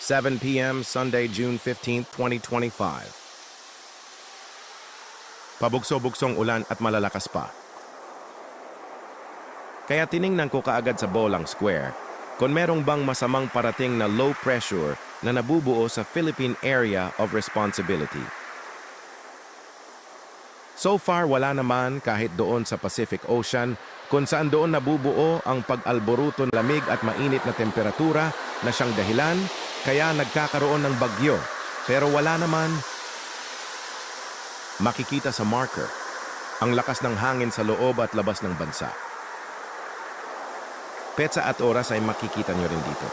7 p.m. Sunday, June 15, 2025. Pabugso-bugsong ulan at malalakas pa. Kaya tiningnan ko kaagad sa Bolang Square kung merong bang masamang parating na low pressure na nabubuo sa Philippine Area of Responsibility. So far, wala naman kahit doon sa Pacific Ocean kung saan doon nabubuo ang pag-alboruto ng lamig at mainit na temperatura na siyang dahilan kaya nagkakaroon ng bagyo. Pero wala naman makikita sa marker ang lakas ng hangin sa loob at labas ng bansa. Petsa at oras ay makikita nyo rin dito.